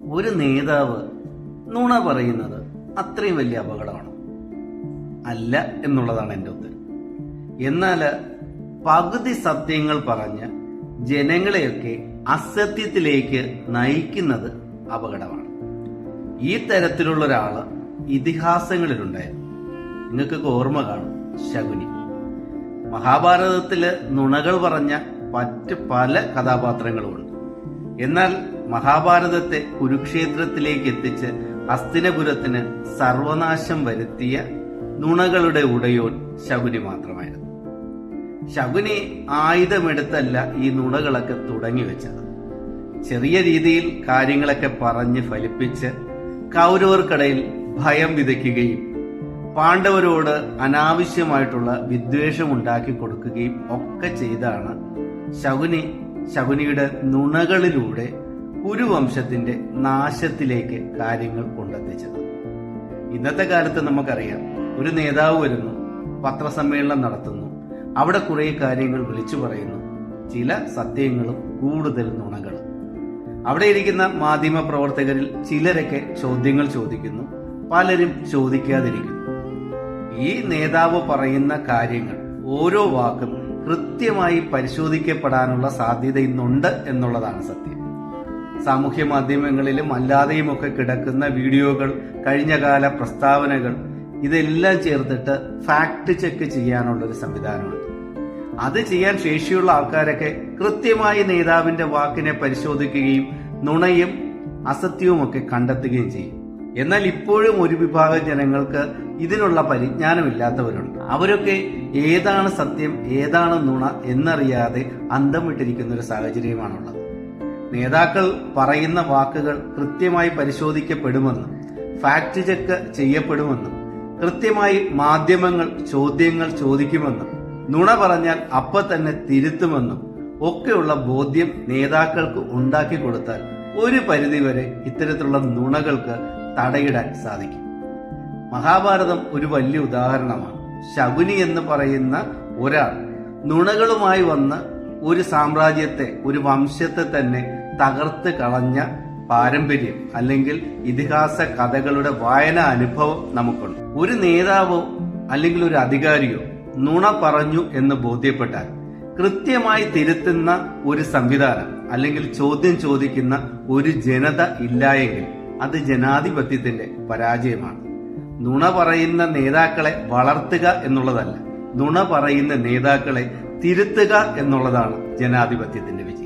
ഒരു നേതാവ് നുണ പറയുന്നത് അത്രയും വലിയ അപകടമാണ്? അല്ല എന്നുള്ളതാണ് എൻ്റെ ഉത്തരം. എന്നാൽ പകുതി സത്യങ്ങൾ പറഞ്ഞ് ജനങ്ങളെയൊക്കെ അസത്യത്തിലേക്ക് നയിക്കുന്നത് അപകടമാണ്. ഈ തരത്തിലുള്ള ഒരാള് ഇതിഹാസങ്ങളിലുണ്ടായിരുന്നു. നിങ്ങൾക്കൊക്കെ ഓർമ്മ കാണും, ശകുനി. മഹാഭാരതത്തില് നുണകൾ പറഞ്ഞ മറ്റ് പല കഥാപാത്രങ്ങളുമുണ്ട്. എന്നാൽ മഹാഭാരതത്തെ കുരുക്ഷേത്രത്തിലേക്ക് എത്തിച്ച് ഹസ്തിനപുരത്തിന് സർവനാശം വരുത്തിയ നുണകളുടെ ഉടയോൻ ശകുനി മാത്രമായിരുന്നു. ശകുനി ആയുധമെടുത്തല്ല ഈ നുണകളൊക്കെ തുടങ്ങി വെച്ചത്. ചെറിയ രീതിയിൽ കാര്യങ്ങളൊക്കെ പറഞ്ഞ് ഫലിപ്പിച്ച് കൗരവർക്കിടയിൽ ഭയം വിതയ്ക്കുകയും പാണ്ഡവരോട് അനാവശ്യമായിട്ടുള്ള വിദ്വേഷം ഉണ്ടാക്കി കൊടുക്കുകയും ഒക്കെ ചെയ്താണ് ശകുനിയുടെ നുണകളിലൂടെ കുരുവംശത്തിന്റെ നാശത്തിലേക്ക് കാര്യങ്ങൾ കൊണ്ടെത്തിച്ചത്. ഇന്നത്തെ കാലത്ത് നമുക്കറിയാം, ഒരു നേതാവ് വരുന്നു, പത്രസമ്മേളനം നടത്തുന്നു, അവിടെ കുറെ കാര്യങ്ങൾ വിളിച്ചു പറയുന്നു, ചില സത്യങ്ങളും കൂടുതൽ നുണകളും. അവിടെ ഇരിക്കുന്ന മാധ്യമ പ്രവർത്തകരിൽ ചിലരൊക്കെ ചോദ്യങ്ങൾ ചോദിക്കുന്നു, പലരും ചോദിക്കാതിരിക്കുന്നു. ഈ നേതാവ് പറയുന്ന കാര്യങ്ങൾ ഓരോ വാക്കും കൃത്യമായി പരിശോധിക്കപ്പെടാനുള്ള സാധ്യത ഇന്നുണ്ട് എന്നുള്ളതാണ് സത്യം. സാമൂഹ്യ മാധ്യമങ്ങളിലും അല്ലാതെയുമൊക്കെ കിടക്കുന്ന വീഡിയോകൾ, കഴിഞ്ഞകാല പ്രസ്താവനകൾ, ഇതെല്ലാം ചേർത്തിട്ട് ഫാക്ട് ചെക്ക് ചെയ്യാനുള്ളൊരു സംവിധാനമുണ്ട്. അത് ചെയ്യാൻ ശേഷിയുള്ള ആൾക്കാരൊക്കെ കൃത്യമായി നേതാവിന്റെ വാക്കിനെ പരിശോധിക്കുകയും നുണയും അസത്യവുമൊക്കെ കണ്ടെത്തുകയും ചെയ്യും. എന്നാൽ ഇപ്പോഴും ഒരു വിഭാഗം ജനങ്ങൾക്ക് ഇതിനുള്ള പരിജ്ഞാനമില്ലാത്തവരുണ്ട്. അവരൊക്കെ ഏതാണ് സത്യം ഏതാണ് നുണ എന്നറിയാതെ അന്തം വിട്ടിരിക്കുന്ന ഒരു സാഹചര്യമാണുള്ളത്. നേതാക്കൾ പറയുന്ന വാക്കുകൾ കൃത്യമായി പരിശോധിക്കപ്പെടുമെന്നും ഫാക്ട് ചെക്ക് ചെയ്യപ്പെടുമെന്നും കൃത്യമായി മാധ്യമങ്ങൾ ചോദ്യങ്ങൾ ചോദിക്കുമെന്നും നുണ പറഞ്ഞാൽ അപ്പൊ തന്നെ തിരുത്തുമെന്നും ഒക്കെയുള്ള ബോധ്യം നേതാക്കൾക്ക് ഉണ്ടാക്കി കൊടുത്താൽ ഒരു പരിധിവരെ ഇത്തരത്തിലുള്ള നുണകൾക്ക് തടയിടാൻ സാധിക്കും. മഹാഭാരതം ഒരു വലിയ ഉദാഹരണമാണ്. ശകുനി എന്ന് പറയുന്ന ഒരാൾ നുണകളുമായി വന്ന് ഒരു സാമ്രാജ്യത്തെ, ഒരു വംശത്തെ തന്നെ തകർത്ത് കളഞ്ഞ പാരമ്പര്യം അല്ലെങ്കിൽ ഇതിഹാസ കഥകളുടെ വായനാ അനുഭവം നമുക്കുണ്ട്. ഒരു നേതാവോ അല്ലെങ്കിൽ ഒരു അധികാരിയോ നുണ പറഞ്ഞു എന്ന് ബോധ്യപ്പെട്ടാൽ കൃത്യമായി തിരുത്തുന്ന ഒരു സംവിധാനം അല്ലെങ്കിൽ ചോദ്യം ചോദിക്കുന്ന ഒരു ജനത ഇല്ലായെങ്കിൽ അത് ജനാധിപത്യത്തിന്റെ പരാജയമാണ്. നുണ പറയുന്ന നേതാക്കളെ വളർത്തുക എന്നുള്ളതല്ല, നുണ പറയുന്ന നേതാക്കളെ തിരുത്തുക എന്നുള്ളതാണ് ജനാധിപത്യത്തിന്റെ വിജയം.